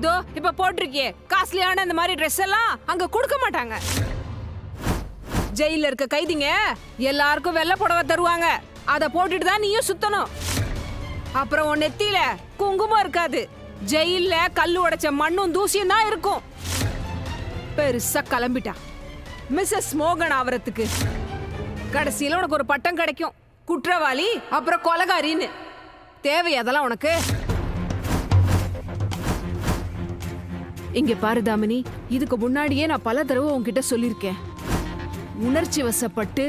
இதோ இப்ப போட்டிருக்கியே காஸ்ட்லியான இந்த மாதிரி ட்ரெஸ் எல்லாம் அங்க கொடுக்க மாட்டாங்க. ஜெயில இருக்க கைதிங்க எல்லாருக்கும் வெள்ளை புடவை தருவாங்க. அத போட்டுட்டு தான் நீயும் சுத்தணும். அப்புறம் உன் நெத்தியில குங்குமம் இருக்காது. ஜெயில கல்லு உடைச்ச மண்ணும் தூசியும் தான் இருக்கும். பெருசா கிளம்பிட்டா மிஸ்ஸஸ் மோகன் ஆவறதுக்கு. கடைசியில உனக்கு ஒரு பட்டம் கிடைக்கும், குற்றவாளி அப்புறம் கொலைகாரின்னு. தேவை அதெல்லாம் உனக்கு? இங்க பாரு தாமினி, இதுக்கு முன்னாடியே நான் பல தடவை உன்கிட்ட சொல்லிருக்கேன். உணர்ச்சி வசப்பட்டு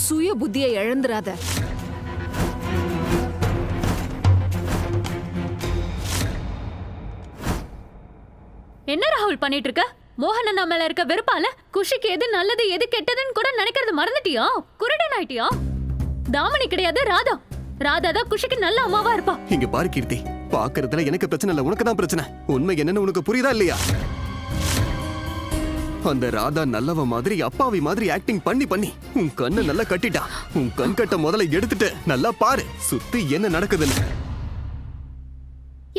சுய புத்தியை இழந்துராத. என்ன ராகுல் பண்ணிட்டு இருக்க? மோகன் அண்ணா மேல இருக்க வெறுப்பால குஷிக்கு எது நல்லது எது கெட்டதுன்னு கூட நினைக்கிறது மறந்துட்டியா? குருடன் ஆயிட்டியா? தாமினி கிடையாது, ராதா. ராதா தான் குஷிக்கு நல்ல அம்மாவா இருப்பா. இங்க பாரு கீர்த்தி, பாக்குறதுல எனக்கு பிரச்சனை இல்ல, உனக்கு தான் பிரச்சனை. உண்மை என்னன்னு உனக்கு புரியுதா இல்லையா? அந்த ராதா நல்லவ மாதிரி அப்பாவி மாதிரி ஆக்டிங் பண்ணி பண்ணி உன் கண்ணை நல்லா கட்டிட்டா. உன் கண் கட்ட முதல்ல எடுத்துட்டு நல்லா பாரு சுத்தி என்ன நடக்குதுன்னு.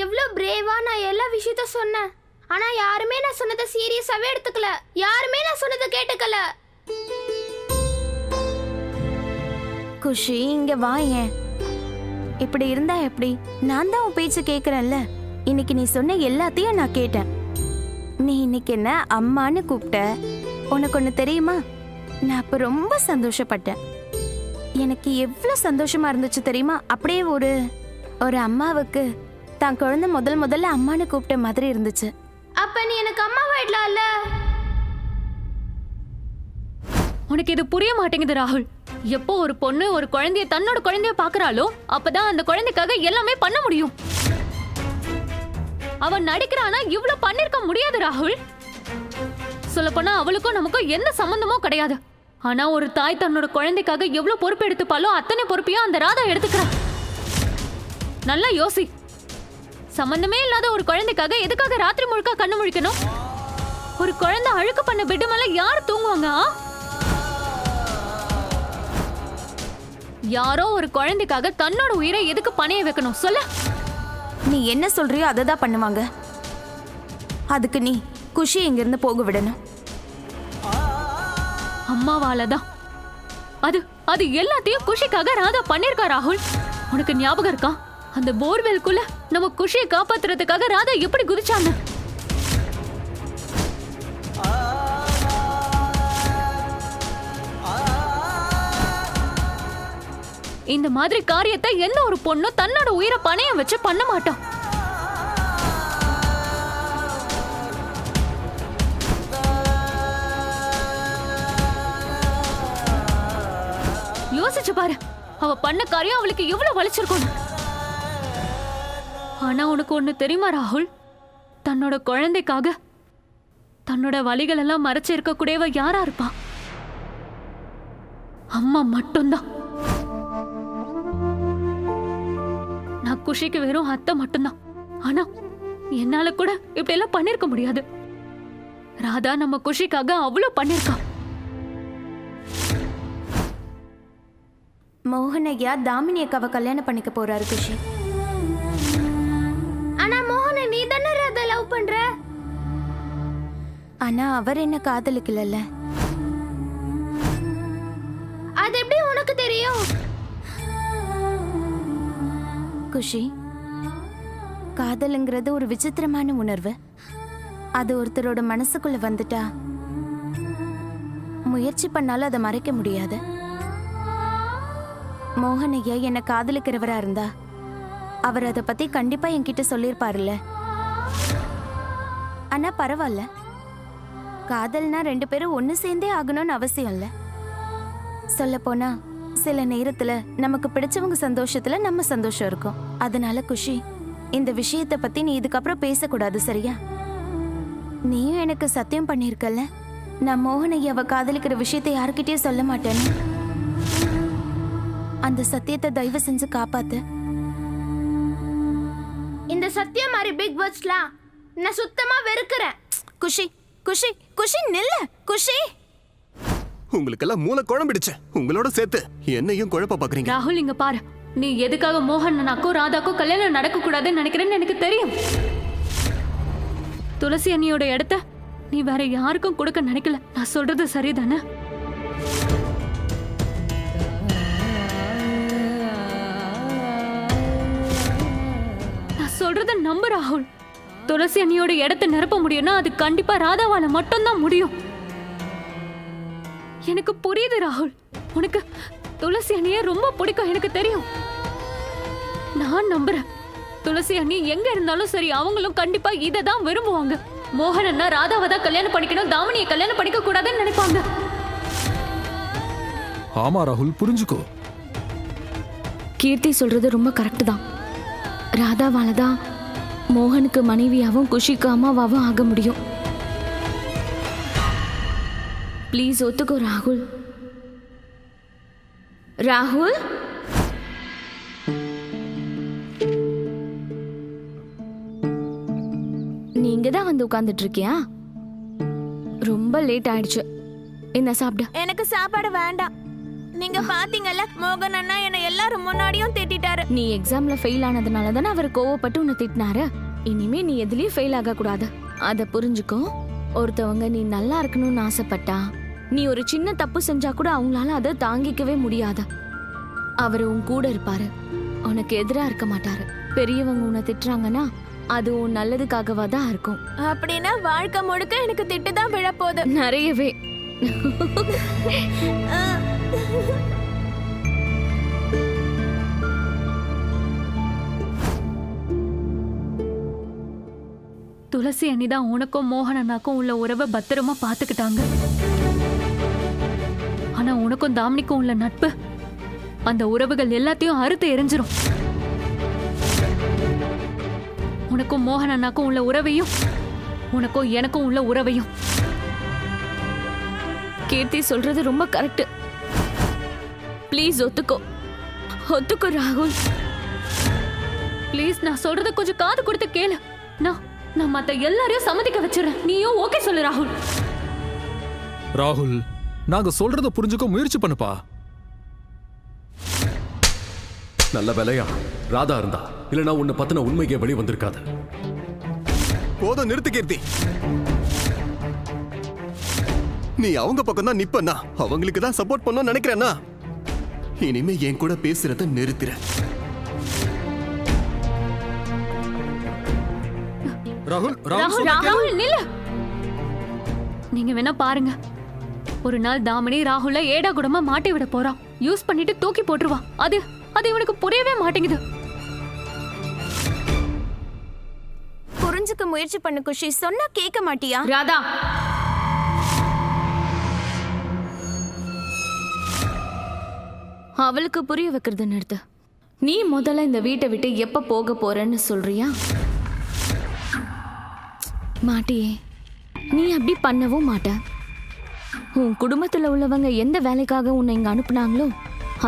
எவ்வளவு பிரேவா நான் எல்லா விஷயத்த சொன்னேன். ஆனா யாருமே நான் சொன்னதை சீரியஸாவே எடுத்துக்கல. யாருமே நான் சொன்னதை கேட்டுக்கல. குஷி, இங்க வா. ஏன் இப்படி இருந்தா எப்படி? நான் தான் உன் பேச்சு கேக்குறேன்ல. இன்னைக்கு நீ சொன்ன எல்லாத்தையும் நான் கேட்டேன். நீ இன்னைக்கு என்ன அம்மான்னு கூப்பிட்ட. உனக்கு ஒண்ணு தெரியுமா? நான் அப்ப ரொம்ப சந்தோஷப்பட்டேன். எனக்கு எவ்வளவு சந்தோஷமா இருந்துச்சு தெரியுமா? அப்படியே ஒரு அம்மாவுக்கு தான் குழந்தை முதல்ல அம்மான்னு கூப்பிட்ட மாதிரி இருந்துச்சு. அப்ப நீ எனக்கு அம்மாவாயிடலாம்ல. உனக்கு இது புரிய மாட்டேங்குது ராகுல். எப்போ ஒரு பொண்ணு ஒரு குழந்தைய தன்னோட குழந்தைய பாக்குறாளோ அப்பதான் அந்த குழந்தைக்காக எல்லாமே பண்ண முடியும். அவன் நடிக்கிறானா இவ்ளோ பண்ணிருக்க முடியாது ராகுல். சொல்லப்போனா அவளுக்கும் நமக்கும் எந்த சம்பந்தமும் கிடையாது. ஆனா ஒரு தாய் தன்னோட குழந்தைக்காக எவ்வளவு பொறுப்பு எடுத்துப்பாலோ அத்தனை பொறுப்பையும் அந்த ராதா எடுத்துக்கிறா. நல்லா யோசி. சம்பந்தமே இல்லாத ஒரு குழந்தைக்காக எதுக்காக ராத்திரி முழுக்க கண்ணு முழிக்கணும்? ஒரு குழந்தை அழுக்கு பண்ண பெட் மேல யார் தூங்குவாங்க? யாரோ ஒரு குழந்தைக்காக தன்னோட உயிரை எதுக்கு பணைய வைக்கணும் சொல்ல? நீ என்ன சொல்றியோ அதை தான் பண்ணுவாங்க. அதுக்கு நீ குஷி இங்கிருந்து போக விடணும். அம்மாவாலதான் அது எல்லாத்தையும் குஷிக்காக ராதா பண்ணிருக்கா ராகுல். உனக்கு ஞாபகம் இருக்கா? அந்த போர்வெல்குள்ள நம்ம குஷியை காப்பாத்துறதுக்காக ராதா எப்படி குதிச்சாங்க? இந்த மாதிரி காரியத்தை எந்த ஒரு பொண்ணும் தன்னோட உயிரை பணையம் வச்சு பண்ண மாட்டான். யோசிச்சு பாரு, அவ பண்ண காரியம் அவளுக்கு எவ்வளவு வலிச்சிருக்கும். ஆனா உனக்கு ஒண்ணு தெரியுமா ராகுல்? தன்னோட குழந்தைக்காக தன்னோட வலிகள் எல்லாம் மறைச்சு இருக்க கூடவ யாரா இருப்பா? அம்மா மட்டும்தான். நான் குஷிக்கு வெறும் அத்தை மட்டும்தான். ஆனா என்னால கூட இப்படி எல்லாம் பண்ணிருக்க முடியாது. ராதா நம்ம குஷிக்காக அவ்வளவு பண்ணிருக்கா. மோகனையா தாமினி அக்காவை கல்யாணம் பண்ணிக்க போறாரு குஷி. ஆனா மோகனை நீ தானே ராதா லவ் பண்ற. ஆனா அவர் என்ன காதலிக்கல. அது எப்படி உனக்கு தெரியும்? குஷி, காதலுங்கிறது ஒரு விசித்திரமான உணர்வு. அது ஒருத்தரோட மனசுக்குள்ள வந்துட்டா முயற்சி பண்ணாலும் அதை மறைக்க முடியாது. மோகனையா என்ன காதலிக்கிறவரா இருந்தா அவர் அதை பத்தி கண்டிப்பா என்கிட்ட சொல்லிருப்பாருல்ல. ஆனா பரவாயில்ல, காதல்னா ரெண்டு பேரும் ஒண்ணு சேர்ந்தே ஆகணும்னு அவசியம் இல்ல. சொல்ல போனா சில நேரத்துல நமக்கு பிடிச்சவங்க சந்தோஷத்துல நம்ம சந்தோஷம் இருக்கும். அதனால குஷி, இந்த விஷயத்தை பத்தி நீ இதுக்கப்புறம் பேசக்கூடாது, சரியா? நீயும் எனக்கு சத்தியம் பண்ணிருக்கல, நான் மோகனையாவை காதலிக்கிற விஷயத்தை யாருக்கிட்டயும் சொல்ல மாட்டேன்னு. அந்த சத்தியத்தை தயவு செஞ்சு காப்பாத்து. இந்த சத்தியம் மாதிரி பிக் வேர்ட்ஸ்லாம் நான் சுத்தமா வெறுக்கிறேன். குஷி குஷி குஷி நில்லு. குஷி, உங்களுக்கெல்லாம் மூளை குழம்பிடுச்சு. உங்களோட சேர்த்து என்னையும் குழப்ப பாக்குறீங்க. ராகுல் இங்க பாரு, நீ எதுக்காக மோகன் அண்ணாக்கும் ராதாக்கும் கல்யாணம் நடக்க கூடாதுன்னு நினைக்கிறேன்னு எனக்கு தெரியும். துளசி அண்ணியோட இடத்த நீ வேற யாருக்கும் கொடுக்க நினைக்கல. நான் சொல்றது சரிதானே? நான் சொல்றத நம்பு ராகுல். துளசி அண்ணியோட இடத்த நிரப்ப முடியும்னா அது கண்டிப்பா ராதாவால மட்டும்தான் முடியும். எனக்கு புரியுது ராகுல், உனக்கு துளசி அண்ணிய ரொம்ப பிடிக்கும், எனக்கு தெரியும். நான் நம்புறேன், துளசி அண்ணி எங்க இருந்தாலும் சரி அவங்களும் கண்டிப்பா இதை தான் விரும்புவாங்க. மோகன் அண்ணா ராதாவை தான் கல்யாணம் பண்ணிக்கணும், தாமினியை கல்யாணம் பண்ணிக்க கூடாதுன்னு நினைப்பாங்க. ஆமா ராகுல், புரிஞ்சுக்கோ. கீர்த்தி சொல்றது ரொம்ப கரெக்ட் தான். ராதாவால தான் மோகனுக்கு மனைவியாவும் குஷிக்கு அம்மாவாவும் ஆக முடியும். ப்ளீஸ் ஒத்துக்கோ ராகுல். ராகுல், நீங்க தான் வந்து உட்கார்ந்துட்டு இருக்கியா? ரொம்ப லேட் ஆயிடுச்சு. என்ன சாப்பிட? எனக்கு சாப்பாடு வேண்டாம். நீங்க பாத்தீங்கல்ல, மோகன் அண்ணா என்ன எல்லாரும் முன்னாடியும் திட்டிட்டாரு. நீ எக்ஸாம்ல ஃபெயில் ஆனதுனால தானே அவர் கோவப்பட்டு உன்னை திட்டினாரு. இனிமே நீ எதுலயும் ஃபெயில் ஆக கூடாது. அத புரிஞ்சுக்கோ. ஒருத்தவங்க நீ நல்லா இருக்கணும்னு ஆசைப்பட்டா நீ ஒரு சின்ன தப்பு செஞ்சா கூட அவங்களால அதை தாங்கிக்கவே முடியாது. அவர் உன் கூட இருப்பாரு, உனக்கு எதிரா இருக்க மாட்டாரு. பெரியவங்க உன்னை திட்டுறாங்கன்னா அது உன் நல்லதுக்காகவா தான் இருக்கும். அப்படின்னா வாழ்க்கை முழுக்க எனக்கு திட்டு தான் விழப்போகுது. நிறையவே. துளசி அண்ணி தான் உனக்கும் மோகன் அண்ணாக்கும் உள்ள உறவை பத்திரமா பாத்துக்கிட்டாங்க. ஆனா உனக்கும் தாமினிக்கும் உள்ள நட்பு, அந்த உறவுகள் எல்லாத்தையும் அறுத்து எரிஞ்சிரும். உனக்கும் மோகன் அண்ணாக்கும் உள்ள உறவையும் உனக்கும் எனக்கும் உள்ள உறவையும். கீர்த்தி சொல்றது ரொம்ப கரெக்ட். ப்ளீஸ் ஒத்துக்கோ, ஒத்துக்கோ ராகுல். ப்ளீஸ், நான் சொல்றத கொஞ்சம் காது கொடுத்து கேளு. நான் மத்த எல்லாரையும் சம்மதிக்க வச்சிடறேன், நீயும் ஓகே சொல்லு ராகுல். ராகுல், நாங்க சொல்றத புரிஞ்சுக்க முயற்சி பண்ணுப்பா. நல்ல வேலையா ராதா இருந்தா, இல்லனா உன்னை பத்தின உண்மைக்கே வெளி வந்திருக்காது. போதும், நிறுத்து கீர்த்தி. நீ அவங்க பக்கம் தான் நிப்பனா, அவங்களுக்கு தான் சப்போர்ட் பண்ண நினைக்கிறேன்னா இனிமே என் கூட பேசுறத நிறுத்துற. ராகுல், ராகுல் நில்லு. நீங்க வேணா பாருங்க, ஒரு நாள் தாமினி ராகுல ஏடா கூடமா மாட்டி விட போறான். யூஸ் பண்ணிட்டு தூக்கி போட்டுருவா. அது இவனுக்கு புரியவே மாட்டேங்குது. புரிஞ்சுக்க முயற்சி பண்ணு குஷி, சொன்னா கேட்க மாட்டியா? ராதா, அவளுக்கு புரிய வைக்கிறது நிறுத்து. நீ முதல்ல இந்த வீட்டை விட்டு எப்ப போக போறன்னு சொல்றியா? மாட்டியே, நீ அப்படி பண்ணவும் மாட்ட. உன் குடும்பத்துல உள்ளவங்க எந்த வேலைக்காக உன்னை இங்க அனுப்புனாங்களோ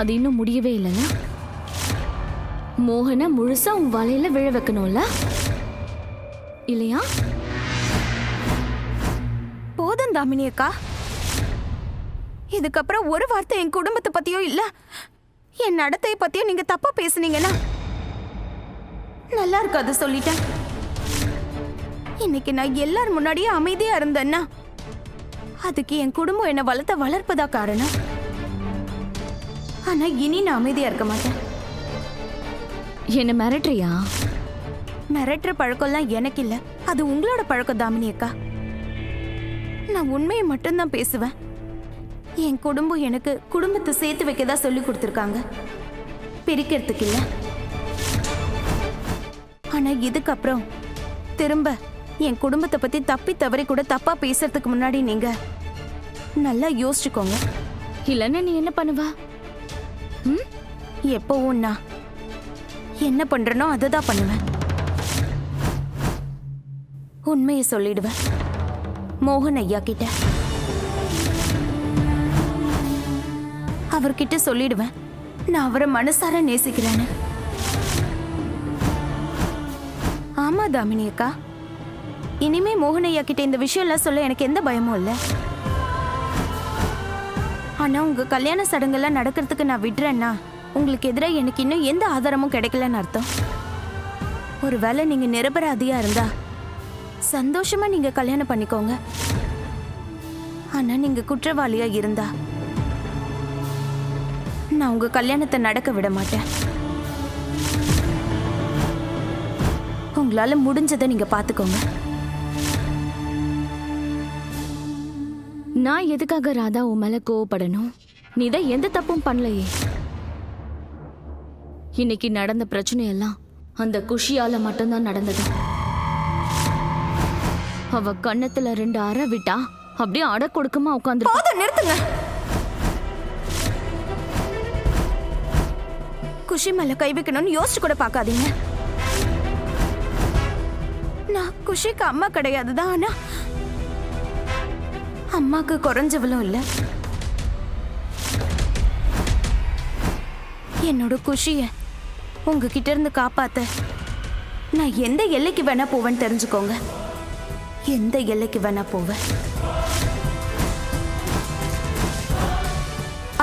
அது இன்னும் முடியவே இல்லைல்ல. மோகனை முழுசா உன் வலையில விழ வைக்கணும்ல, இல்லையா? போதும் தாமினி அக்கா, இதுக்கப்புறம் ஒரு வார்த்தை என் குடும்பத்தை பத்தியோ இல்ல என் நடத்தைய பத்தியோ நீங்க தப்பா பேசுனீங்கன்னா நல்லா இருக்காது, சொல்லிட்டேன். இன்னைக்கு நான் எல்லாரும் முன்னாடியே அமைதியா இருந்தேன்னா அதுக்கு என் குடும்பம் என்ன வளர்த்த வளர்ப்பதா காரணம். ஆனா இனி நான் அமைதியா இருக்க மாட்டேன். என்ன மிரட்டுறியா? மிரட்டுற பழக்கம்லாம் எனக்கு இல்ல, அது உங்களோட பழக்கம் தாமினி அக்கா. நான் உண்மையை மட்டும்தான் பேசுவேன். என் குடும்பம் எனக்கு குடும்பத்தை சேர்த்து வைக்கதா சொல்லி கொடுத்துருக்காங்க, பிரிக்கிறதுக்கு இல்ல. ஆனா இதுக்கப்புறம் திரும்ப என் குடும்பத்தை பத்தி தப்பி தவறி கூட தப்பா பேசுறதுக்கு முன்னாடி நீங்க நல்லா யோசிச்சுக்கோங்க. இல்லைன்னா நீ என்ன பண்ணுவா? எப்பவும் நான் என்ன பண்றேனோ அதை தான் பண்ணுவேன். உண்மையை சொல்லிடுவேன் மோகன் ஐயா கிட்ட. அவர்கிட்ட சொல்லிடுவேன் நான் அவரை மனசார நேசிக்கிறேன்னு. ஆமா தாமினி அக்கா, இனிமே மோகன் ஐயா கிட்ட இந்த விஷயம் எல்லாம் சொல்ல எனக்கு எந்த பயமும் இல்லை. ஆனா உங்க கல்யாண சடங்கெல்லாம் நடக்கிறதுக்கு நான் விடுறேன்னா உங்களுக்கு எதிராக எனக்கு இன்னும் எந்த ஆதாரமும் கிடைக்கலன்னு அர்த்தம். ஒருவேளை நீங்க நிரபராதியா இருந்தா சந்தோஷமா நீங்க கல்யாணம் பண்ணிக்கோங்க. ஆனா நீங்க குற்றவாளியா இருந்தா நான் உங்க கல்யாணத்தை நடக்க விட மாட்டேன். உங்களால முடிஞ்சதை நீங்க பாத்துக்கோங்க. நான் எதுக்காக ராதா உன் மேல கோவப்படணும்? நீ தான் எந்த தப்பும் பண்ணலையே. இன்னைக்கு நடந்த பிரச்சனையெல்லாம் அந்த குஷியால மட்டும்தான் நடந்தது. அவ கண்ணத்துல 2 அறை விட்டா அப்படியே அட கொடுக்கமா உட்காந்து. நிறுத்துங்க. குஷி மேல கை வைக்கணும்னு யோசிச்சு கூட பார்க்காதீங்க. நான் குஷிக்கு அம்மா கிடையாதுதான், ஆனா அம்மாக்கு குறைஞ்சவளும் இல்ல. என்னோட குஷிய உங்ககிட்ட இருந்து காப்பாத்த நான் எந்த எல்லைக்கு வேணா போவேன்னு தெரிஞ்சுக்கோங்க. எந்த எல்லைக்கு வேணா போவேன்.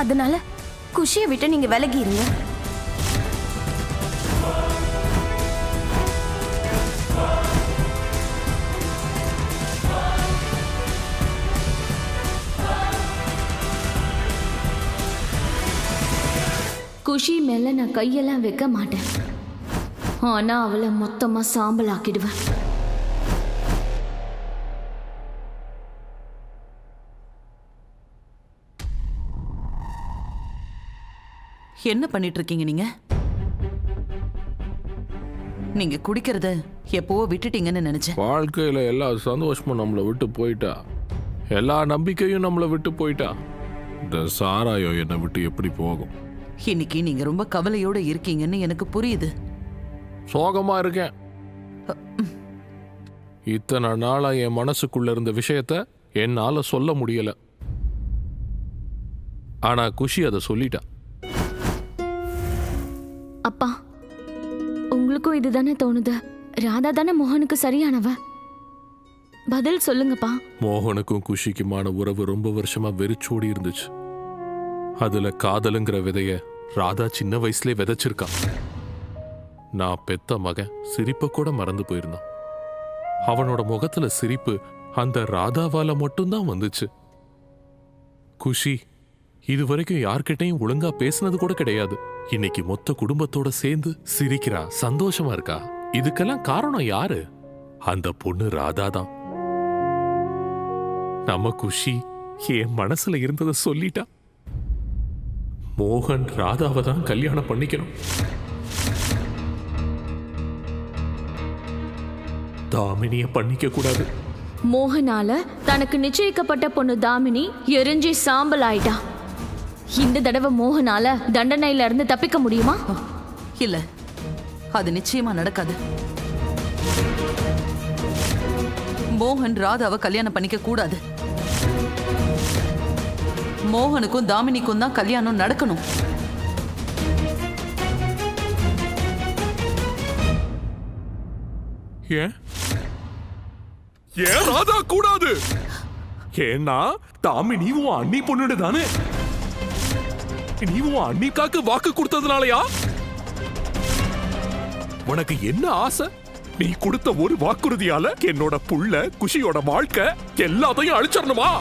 அதனால குஷியை விட்டு நீங்க விலகிருங்க. குஷி மேல நான் கையெல்லாம் வைக்க மாட்டேன். ஆனா அவளை மொத்தமா சாம்பல் ஆக்கிடுவேன். என்ன பண்ணிட்டு இருக்கீங்க நீங்க? நீங்க குடிக்கிறத எப்பவோ விட்டுட்டீங்கன்னு நினைச்சேன். வாழ்க்கையில எல்லா சந்தோஷமும் நம்மளை விட்டு போயிட்டா, எல்லா நம்பிக்கையும் நம்மளை விட்டு போயிட்டா, இந்த சாராயம் என்னை விட்டு எப்படி போகும்? இன்னைக்கு நீங்க ரொம்ப கவலையோட இருக்கீங்கன்னு எனக்கு புரியுது. சோகமா இருக்கேன். இத்தனை நாளா என் மனசுக்குள்ள இருந்த விஷயத்த என்னால சொல்ல முடியல. ஆனா குஷி அதை சொல்லிட்டா. அப்பா, உங்களுக்கும் இதுதானே தோணுது? ராதா தானே மோகனுக்கு சரியானவ? பதில் சொல்லுங்கப்பா. மோகனுக்கும் குஷிக்குமான உறவு ரொம்ப வருஷமா வெறிச்சோடி இருந்துச்சு. அதுல காதலுங்கிற விதைய ராதா சின்ன வயசுல விதைச்சிருக்கா. நான் பெத்த மகன் சிரிப்ப கூட மறந்து போயிருந்தான். அவனோட முகத்துல சிரிப்பு அந்த ராதாவால மட்டும்தான் வந்துச்சு. குஷி இதுவரைக்கும் யார்கிட்டையும் ஒழுங்கா பேசினது கூட கிடையாது. இன்னைக்கு மொத்த குடும்பத்தோட சேர்ந்து சிரிக்கிறா, சந்தோஷமா இருக்கா. இதுக்கெல்லாம் காரணம் யாரு? அந்த பொண்ணு ராதா தான். நம்ம குஷி என் மனசுல இருந்ததை சொல்லிட்டா. மோகன் ராதாவை தான் கல்யாணம் பண்ணிக்கணும். தாமினிய பண்ணிக்க கூடாது. மோகனால தனக்கு நிச்சயிக்கப்பட்ட பொண்ணு தாமினி எரிஞ்சி சாம்பல் ஆயிட்டா. இந்த தடவை மோகனால தண்டனையில இருந்து தப்பிக்க முடியுமா? இல்ல, அது நிச்சயமா நடக்காது. மோகன் ராதாவை கல்யாணம் பண்ணிக்க கூடாது. மோகனுக்கும் தாமினிக்கும் தான் கல்யாணம் நடக்கணும். ஏன் ஏன் ராதா கூடாது? ஏன்னா தாமினி உன் அண்ணி பொண்ணுடு தானே. நீ உன் அண்ணிக்காக்கு வாக்கு கொடுத்ததுனாலயா? உனக்கு என்ன ஆசை? நீ கொடுத்த ஒரு வாக்குறுதியால என்னோட புள்ள குஷியோட வாழ்க்கை எல்லாத்தையும் அழிச்சிடணுமா?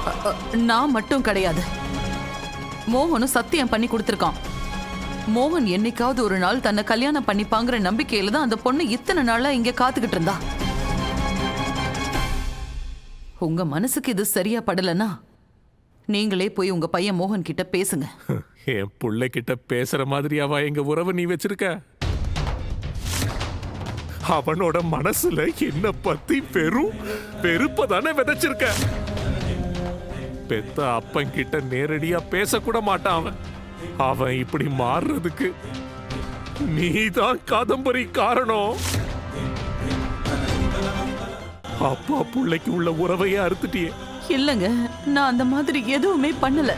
நான் மட்டும் கிடையாது, மோகனும் சத்தியம் பண்ணி கொடுத்திருக்கான். மோகன் என்னைக்காவது ஒரு நாள் தன்னை கல்யாணம் பண்ணிப்பாங்கிற நம்பிக்கையில தான் அந்த பொண்ணு இத்தனை நாளா இங்க காத்துக்கிட்டு இருந்தா. உங்க மனசுக்கு இது சரியா படலன்னா நீங்களே போய் உங்க பையன் மோகன் கிட்ட பேசுங்க. என் புள்ள கிட்ட பேசுற மாதிரியாவா எங்க உறவை நீ வச்சிருக்க? அவனோட மனசுல என்ன பத்தி வெறுப்பதானே விதைச்சிருக்க. பெத்த அப்பன் கிட்ட நேரடியா பேசக்கூட மாட்டான் அவன். அவன் இப்படி மாறுறதுக்கு நீதான் காதம்பரி காரணம். அப்பா புள்ளைக்கு உள்ள உறவையே அறுத்துட்டியே. இல்லங்க, நான் அந்த மாதிரி எதுவுமே பண்ணல.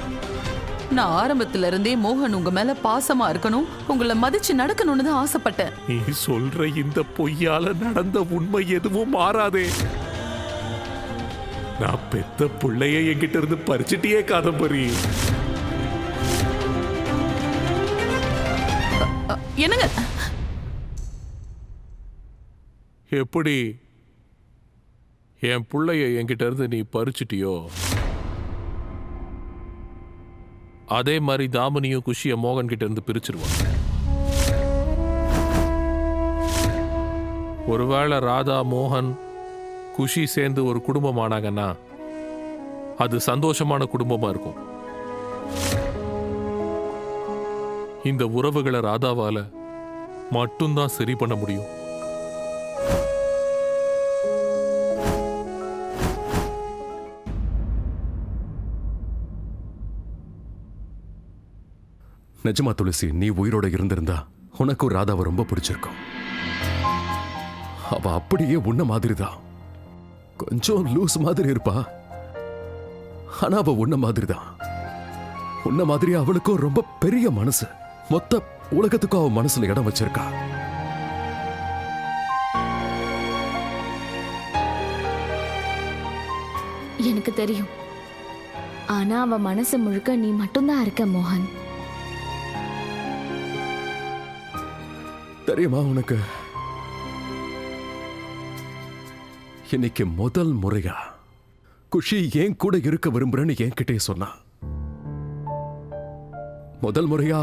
நான் ஆரம்பத்துல இருந்தே மோகன் உங்க மேல பாசமா இருக்கணும், உங்களை மதிச்சு நடக்கணும்னு தான் ஆசைப்பட்டேன். நீ சொல்ற இந்த பொய்யால நடந்த உண்மை எதுவும் மாறாதே. நான் பெத்த புள்ளைய என்கிட்ட இருந்து பறிச்சிட்டியே காதம்பரி. என்னங்க? எப்படி என் புள்ளைய என்கிட்ட இருந்து நீ பறிச்சிட்டியோ, அதே மாதிரி தாமினியும் குஷிய மோகன் கிட்ட இருந்து பிரிச்சிருவான். ஒருவேளை ராதா, மோகன், குஷி சேர்ந்து ஒரு குடும்பம் ஆனாங்கன்னா அது சந்தோஷமான குடும்பமா இருக்கும். இந்த உறவுகளை ராதாவால மட்டும்தான் சரி பண்ண முடியும். நிஜமா துளசி, நீ உயிரோட இருந்திருந்தா உனக்கும் ராதாவை ரொம்ப பிடிச்சிருக்கும். அவ அப்படியே உன்ன மாதிரிதான், கொஞ்சம் லூஸ் மாதிரி இருப்பா. ஆனா அவ உன்ன மாதிரிதான். உன்ன மாதிரி அவளுக்கும் ரொம்ப பெரிய மனசு. மொத்த உலகத்துக்கும் அவ மனசுல இடம் வச்சிருக்கா. எனக்கு தெரியும். ஆனா அவ மனசு முழுக்க நீ மட்டும்தான் இருக்க மோகன். தெரியுமா உனக்கு, இன்னைக்கு முதல் முறையா குஷி ஏன் கூட இருக்க விரும்புறேன்னு என்கிட்டே சொன்னா. முதல் முறையா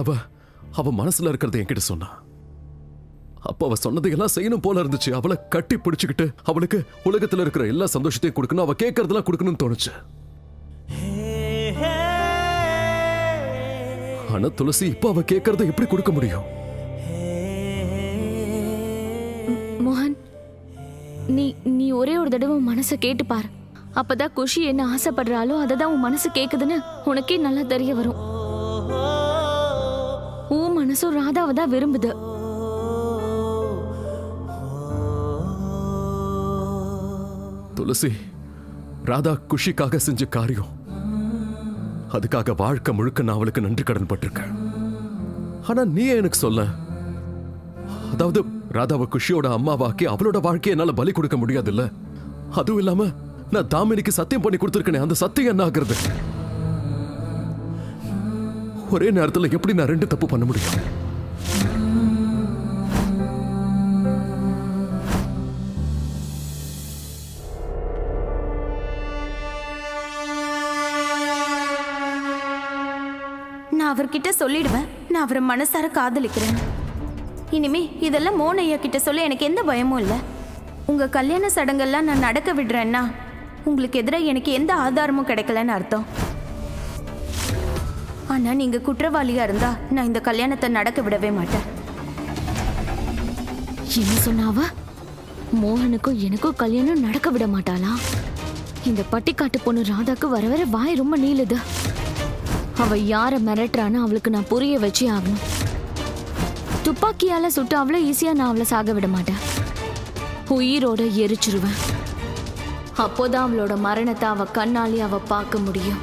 அவ மனசுல இருக்கிறத என்கிட்ட சொன்னா. அப்ப அவ சொன்னதையெல்லாம் செய்யணும் போல இருந்துச்சு. அவளை கட்டி பிடிச்சுக்கிட்டு அவளுக்கு உலகத்துல இருக்கிற எல்லா சந்தோஷத்தையும் கொடுக்கணும், அவ கேட்கறதெல்லாம் கொடுக்கணும்னு தோணுச்சு. ஆனா துளசி, இப்ப அவ கேட்கறத எப்படி கொடுக்க முடியும்? மோகன், நீ ஒரே ஒரு தடவை உன் மனசை கேட்டு பாரு. அப்பதான் குஷி என்ன ஆசைப்படுறாளோ அததான் உன் மனசு கேக்குதுன்னு உனக்கே நல்லா தெரிய வரும். உன் மனசும் ராதாவை தான் விரும்புது. துளசி, ராதா குஷிக்காக செஞ்ச காரியம், அதுக்காக வாழ்க்கை முழுக்க நான் அவளுக்கு நன்றி கடன் பட்டிருக்கேன். ஆனா நீ எனக்கு சொல்ல, அதாவது ராதாவை குஷியோட அம்மாவாக்கி அவளோட வாழ்க்கையை என்னால பலி கொடுக்க முடியாது இல்ல? அதுவும் இல்லாம நான் தாமினிக்கு சத்தியம் பண்ணி கொடுத்திருக்கேனே, அந்த சத்தியம் என்ன ஆகுறது? ஒரே நேரத்துல எப்படி நான் ரெண்டு தப்பு பண்ண முடியும்? நான் அவர்கிட்ட சொல்லிடுவேன், நான் அவரை மனசார காதலிக்கிறேன். இனிமே இதெல்லாம் மோகன் ஐயா கிட்ட சொல்ல எனக்கு எந்த பயமும் இல்லை. உங்க கல்யாண சடங்கெல்லாம் நான் நடக்க விடுறேன்னா உங்களுக்கு எதிராக எனக்கு எந்த ஆதாரமும் கிடைக்கலன்னு அர்த்தம். ஆனா நீங்க குற்றவாளியா இருந்தா நான் இந்த கல்யாணத்தை நடக்க விடவே மாட்டேன். என்ன சொன்னாவ? மோகனுக்கும் எனக்கும் கல்யாணம் நடக்க விட மாட்டாளா? இந்த பட்டிக்காட்டு பொண்ணு ராதாக்கு வர வர வாய் ரொம்ப நீளுது. அவ யார மிரட்டுறான்னு அவளுக்கு நான் புரிய வச்சே ஆகணும். துப்பாக்கியால சுட்டு அவ்வளோ ஈஸியா நான் அவளை சாக விட மாட்டேன். உயிரோட எரிச்சிருவேன். அப்போதான் அவளோட மரணத்தை அவ கண்ணாலே அவ பார்க்க முடியும்.